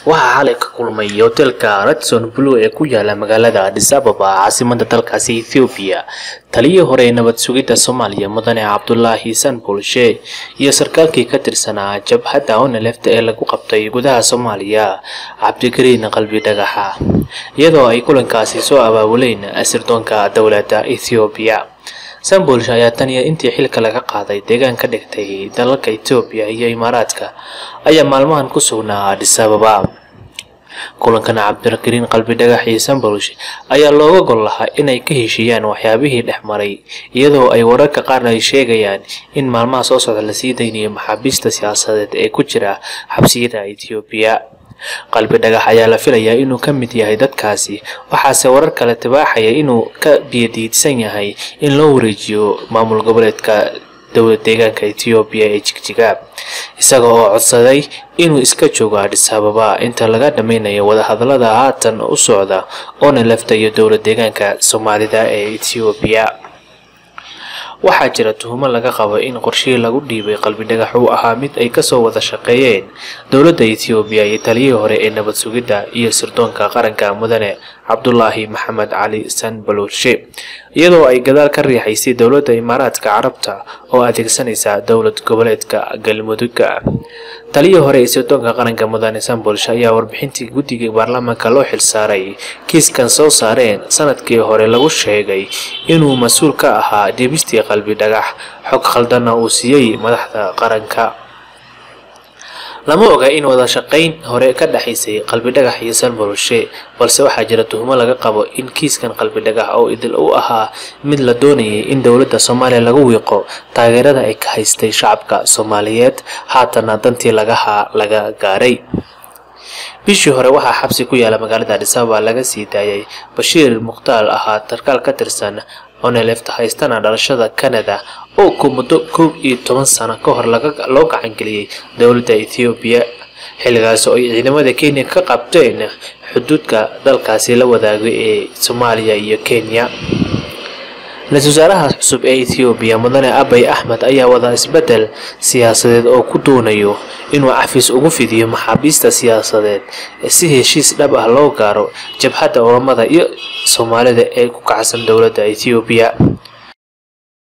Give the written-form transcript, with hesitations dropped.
waxaa xalay ka kulmay hotelka Radisson Blu ee ku yaala magaalada Addis Ababa caasimadda dalkaasi Ethiopia taliyihii hore ee nabad sugidda Soomaaliya Mudane Cabdullaahi Sanbulshe iyo sarkaalkii ka tirsanaa jabhadda ONLF ee lagu qabtay gudaha Soomaaliya Cabdikariin Qalbi Dhagaxa iyadoo ay kulankaasi soo abaabuleen sirdoonka dawladda Ethiopia. Sanbulshe ayaa tan iyo intii xilka laga qaaday deegaan ka dhigtay dalalka Ethiopia iyo Imaaraadka ayaa maalmahan ku sugnaa Addis Ababa. kulankan Cabdikariin Qalbi Dhagax iyo Sanbulshe ayaa looga gol lahaa inay ka heshiiyaan waxyaabihii dhexmaray iyadoo ay wararka qaar ay sheegayaan in maalmaha soo socda la sii daynayo maxaabiista siyaasadeed ee ku jira xabsiyada Ethiopia. Qalbi Dhagax ayaa la filayaa inuu ka mid yahay dadkaasi, waxaase warar kale tibaaxaya inuu ka biyadiidsan yahay in loo wareejiyo maamul goboleedka dowlad deegaanka Ethiopia ee Jigjiga, isaga oo codsaday inuu iska joogo Addis Ababa inta laga dhameynayo wadahadalada haatan u socda ONLF iyo dowlad deegaanka Soomaalida ee Ethiopia. waxaa jira tuhmo laga qabo in qorshihii lagu dhiibay Qalbi Dhagax uu ahaa mid ay kasoo wada shaqeeyeen dowladda Ethiopia iyo taliyihii hore ee nabad sugidda iyo sirdoonka qaranka Mudane Cabdullaahi Maxamed Cali Sanbulshe, iyadoo ay gadaal ka riixaysay dowladda Imaaraadka Carabta oo adeegsanaysa dowlad goboleedka Galmudug. taliyihii hore ee sirdoonka qaranka Mudane Sanbulshe ayaa warbixintii guddiga baarlamaanka loo xilsaaray kiiskan soo saareen sanadkii hore lagu sheegay inuu mas'uul ka ahaa dibistii Qalbi Dhagax xog khaldan uu siiyay madaxda qaranka. lama oga in wada shaqeyn hore ka dhaxaysay Qalbi Dhagax iyo Sanbulshe, balse waxaa jira tuhmo laga qabo in kiiskan Qalbi Dhagax oo idil u ahaa mid la doonayay in dowladda Soomaaliya lagu wiiqo taageerada ay ka haystay shacabka Soomaaliyeed haatana dantii laga gaaray. bishii hore waxaa xabsi ku yaala magaalada Addis Ababa laga sii daayay Bashiir Muqtaal ahaa sarkaal ka tirsan ONLF haystana dhalashada Canada oo muddo 11 sano ka hor loo gacan geliyay dowladda Ethiopia, xilligaas oo ay ciidamada Kenya ka qabteen xuduudka dalkaasi la wadaago ee Soomaaliya iyo Kenya. ra-iisul wasaaraha cusub ee Ethiopia Mudane Abiy Ahmed ayaa wada isbedel siyaasadeed oo ku doonayo inuu cafis ugu fidiyo maxaabiista siyaasadeed si heshiis dhab ah loo gaaro jabhadda Oromada iyo Soomaalida ee ku kacsan dowladda Ethiopia.